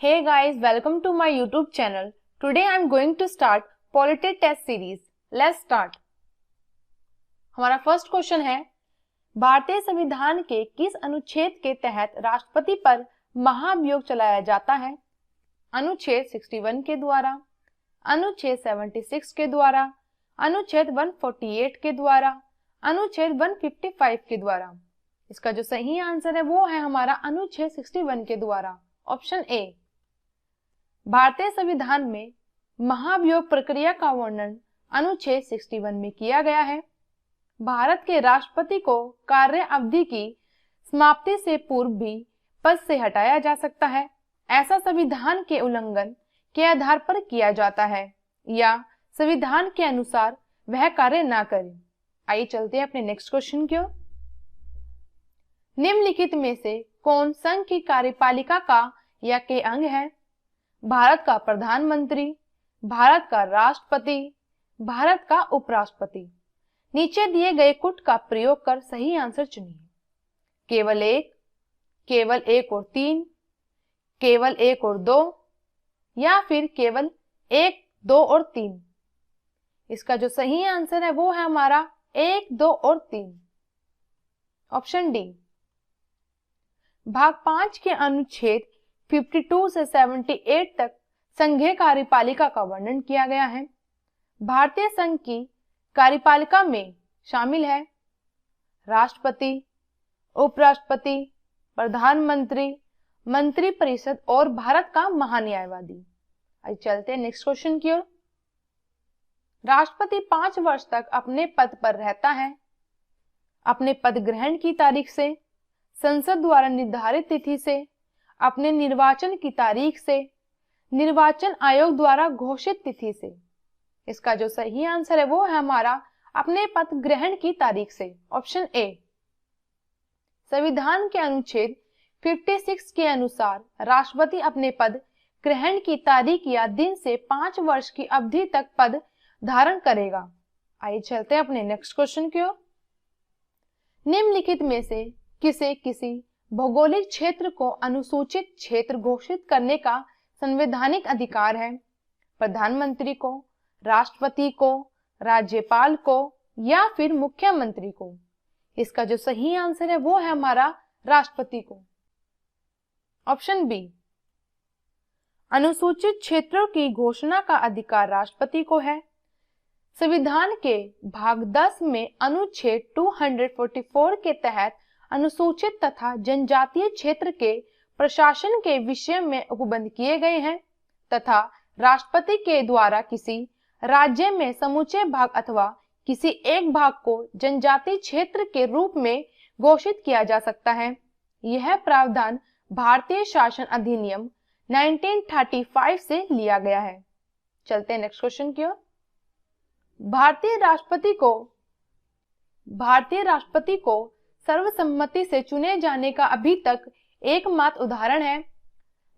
Hey guys, welcome to my YouTube channel. Today I am going to start Polity Test Series. Let's start. हमारा first question है, भारतीय संविधान के किस अनुच्छेद के तहत राष्ट्रपति पर महाभियोग चलाया जाता है? अनुच्छेद 61 के द्वारा, अनुच्छेद 76 के द्वारा, अनुच्छेद 148 के द्वारा, अनुच्छेद 155 के द्वारा। इसका जो सही आंसर है वो है हमारा अनुच्छेद 61 के द्वारा, ऑप्शन ए। भारतीय संविधान में महाभियोग प्रक्रिया का वर्णन अनुच्छेद 61 में किया गया है। भारत के राष्ट्रपति को कार्य अवधि की समाप्ति से पूर्व भी पद से हटाया जा सकता है। ऐसा संविधान के उल्लंघन के आधार पर किया जाता है या संविधान के अनुसार वह कार्य ना करे। आइए चलते हैं अपने नेक्स्ट क्वेश्चन की ओर। निम्नलिखित में से कौन संघ की कार्यपालिका का या के अंग है? भारत का प्रधानमंत्री, भारत का राष्ट्रपति, भारत का उपराष्ट्रपति। नीचे दिए गए कुट का प्रयोग कर सही आंसर चुनिए। केवल एक और तीन, केवल एक और दो, या फिर केवल एक, दो और तीन। इसका जो सही आंसर है वो है हमारा एक, दो और तीन, ऑप्शन डी। भाग 5 के अनुच्छेद 52 से 78 तक संघीय कार्यपालिका का वर्णन किया गया है। भारतीय संघ की कार्यपालिका में शामिल है राष्ट्रपति, उपराष्ट्रपति, प्रधानमंत्री, मंत्रिपरिषद और भारत का महान्यायवादी। आइए चलते हैं नेक्स्ट क्वेश्चन की ओर। राष्ट्रपति 5 वर्ष तक अपने पद पर रहता है। अपने पद ग्रहण की तारीख से, संसद द्वारा निर्धारित तिथि से, अपने निर्वाचन की तारीख से, निर्वाचन आयोग द्वारा घोषित तिथि से। इसका जो सही आंसर है वो है हमारा अपने पद ग्रहण की तारीख से, ऑप्शन ए। संविधान के अनुच्छेद 56 के अनुसार राष्ट्रपति अपने पद ग्रहण की तारीख या दिन से 5 वर्ष की अवधि तक पद धारण करेगा। आइए चलते हैं अपने नेक्स्ट क्वेश्चन की ओर। निम्नलिखित में से किसी भौगोलिक क्षेत्र को अनुसूचित क्षेत्र घोषित करने का संवैधानिक अधिकार है? प्रधानमंत्री को, राष्ट्रपति को, राज्यपाल को या फिर मुख्यमंत्री को? इसका जो सही आंसर है वो है हमारा राष्ट्रपति को, ऑप्शन बी। अनुसूचित क्षेत्रों की घोषणा का अधिकार राष्ट्रपति को है। संविधान के भाग 10 में अनुच्छेद 244 के तहत अनुसूचित तथा जनजातीय क्षेत्र के प्रशासन के विषय में उपबंध किए गए हैं तथा राष्ट्रपति के द्वारा किसी राज्य में समूचे भाग अथवा किसी एक भाग को जनजातीय क्षेत्र के रूप में घोषित किया जा सकता है। यह प्रावधान भारतीय शासन अधिनियम 1935 से लिया गया है। चलते हैं नेक्स्ट क्वेश्चन की ओर। भारतीय राष्ट्रपति को सर्वसम्मति से चुने जाने का अभी तक एकमात्र उदाहरण है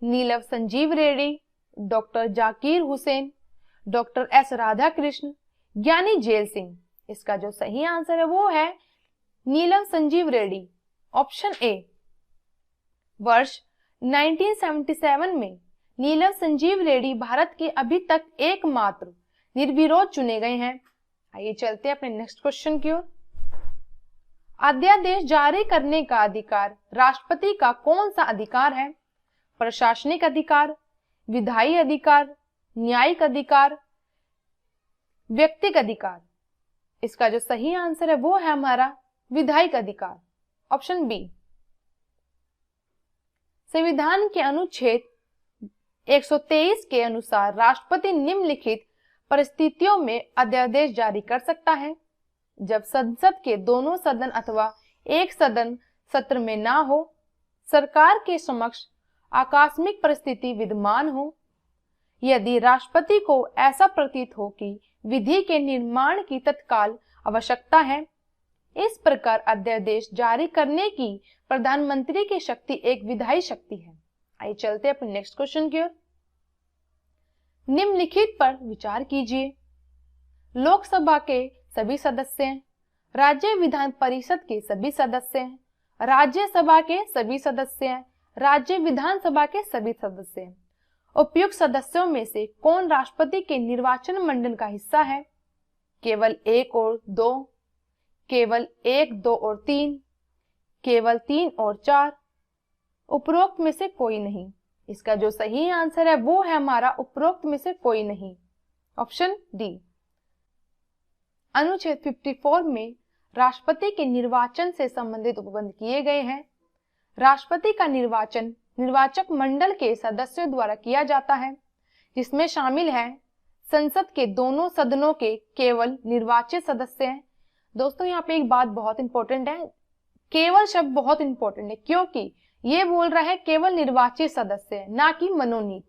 Neelam Sanjiva Reddy, doctor Zakir Hussain, doctor S Radhakrishna, Giani Zail Singh. इसका जो सही आंसर है वो है नीलम संजीव रेड्डी, ऑप्शन ए। वर्ष 1977 में नीलम संजीव रेड्डी भारत के अभी तक एकमात्र निर्विरोध चुने गए हैं। आइए चलते हैं अपने नेक्स्ट क्वेश्चन की ओर। अध्यादेश जारी करने का अधिकार राष्ट्रपति का कौन सा अधिकार है? प्रशासनिक अधिकार, विधायी अधिकार, न्यायिक अधिकार, व्यक्तिगत अधिकार? इसका जो सही आंसर है वो है हमारा विधायिक अधिकार, ऑप्शन बी। संविधान के अनुच्छेद 123 के अनुसार राष्ट्रपति निम्नलिखित परिस्थितियों में अध्यादेश जारी कर सकता है: जब संसद के दोनों सदन अथवा एक सदन सत्र में ना हो, सरकार के समक्ष आकस्मिक परिस्थिति विद्यमान हो, यदि राष्ट्रपति को ऐसा प्रतीत हो कि विधि के निर्माण की तत्काल आवश्यकता है। इस प्रकार अध्यादेश जारी करने की प्रधानमंत्री की शक्ति एक विधायी शक्ति है। आइए चलते हैं अपने नेक्स्ट क्वेश्चन की ओर। निम्नलिखित पर विचार कीजिए। लोकसभा के सभी सदस्य हैं, राज्य विधान परिषद के सभी सदस्य हैं, राज्यसभा के सभी सदस्य हैं, राज्य विधानसभा के सभी सदस्य हैं। उपयुक्त सदस्यों में से कौन राष्ट्रपति के निर्वाचन मंडल का हिस्सा है? केवल 1 और 2, केवल 1, 2 और 3, केवल 3 और 4, उपरोक्त में से कोई नहीं। इसका जो सही आंसर है वो है हमारा उपरोक्त में से कोई नहीं, ऑप्शन डी। अनुच्छेद 54 में राष्ट्रपति के निर्वाचन से संबंधित उपबंध किए गए हैं। राष्ट्रपति का निर्वाचन निर्वाचक मंडल के सदस्यों द्वारा किया जाता है, जिसमें शामिल है संसद के दोनों सदनों के केवल निर्वाचित सदस्य हैं। दोस्तों यहाँ पे एक बात बहुत इंपॉर्टेंट है, केवल शब्द बहुत इंपॉर्टेंट है, क्योंकि ये बोल रहा है केवल निर्वाचित सदस्य, ना कि मनोनीत।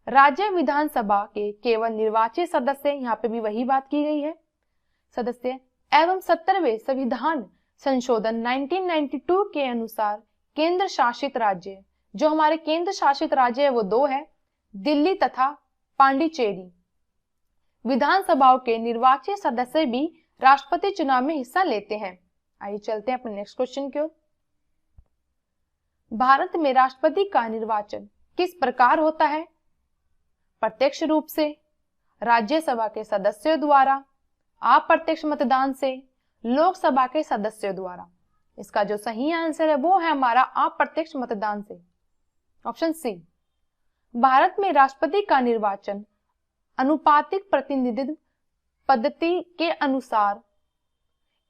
राज्य विधानसभा के केवल निर्वाचित सदस्य, यहाँ पे भी वही बात की गई है, सदस्य एवं 70वें संविधान संशोधन 1992 के अनुसार केंद्र शासित राज्य, जो हमारे केंद्र शासित राज्य है वो 2 है, दिल्ली तथा पांडिचेरी। विधानसभाओं के निर्वाचित सदस्य भी राष्ट्रपति चुनाव में हिस्सा लेते हैं। आइए चलते हैं अपने नेक्स्ट क्वेश्चन की ओर। भारत में राष्ट्रपति का निर्वाचन किस प्रकार होता है? प्रत्यक्ष रूप से, राज्यसभा के सदस्यों द्वारा, अप्रत्यक्ष मतदान से, लोकसभा के सदस्यों द्वारा। इसका जो सही आंसर है वो है हमारा अप्रत्यक्ष मतदान से, ऑप्शन सी। भारत में राष्ट्रपति का निर्वाचन अनुपातिक प्रतिनिधित्व पद्धति के अनुसार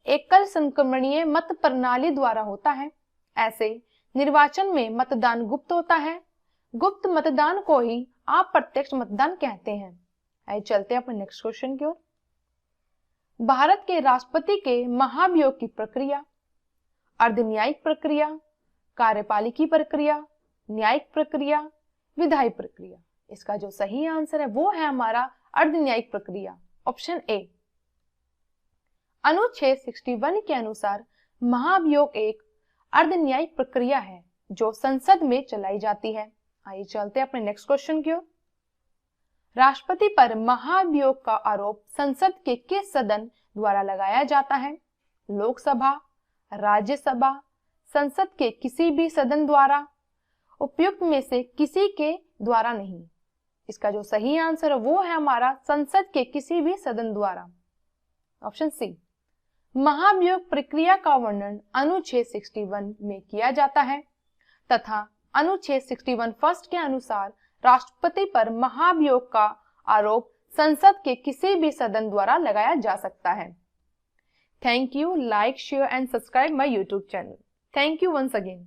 एकल संक्रमणीय मत प्रणाली द्वारा होता है। ऐसे निर्वाचन में मतदान गुप्त होता है। गुप्त मतदान को ही अप्रत्यक्ष मतदान कहते हैं। आइए चलते हैं अपने नेक्स्ट क्वेश्चन की ओर। भारत के राष्ट्रपति के महाभियोग की प्रक्रिया अर्धन्यायिक प्रक्रिया, कार्यपालिकी प्रक्रिया, न्यायिक प्रक्रिया, विधायी प्रक्रिया। इसका जो सही आंसर है वो है हमारा अर्धन्यायिक प्रक्रिया, ऑप्शन ए। अनुच्छेद 61 के अनुसार महाभियोग एक अर्धन्यायिक प्रक्रिया है जो संसद में चलाई जाती है। आइए चलते हैं अपने नेक्स्ट क्वेश्चन की ओर। राष्ट्रपति पर महाभियोग का आरोप संसद के किस सदन द्वारा लगाया जाता है? लोकसभा, राज्यसभा, संसद के किसी भी सदन द्वारा, उपयुक्त में से किसी के द्वारा नहीं। इसका जो सही आंसर है वो है हमारा संसद के किसी भी सदन द्वारा, ऑप्शन सी। महाभियोग प्रक्रिया का वर्णन अनुच्छेद 61 में किया जाता है तथा अनुच्छेद 61 फर्स्ट के अनुसार राष्ट्रपति पर महाभियोग का आरोप संसद के किसी भी सदन द्वारा लगाया जा सकता है। Thank you, like, share and subscribe my YouTube channel. Thank you once again.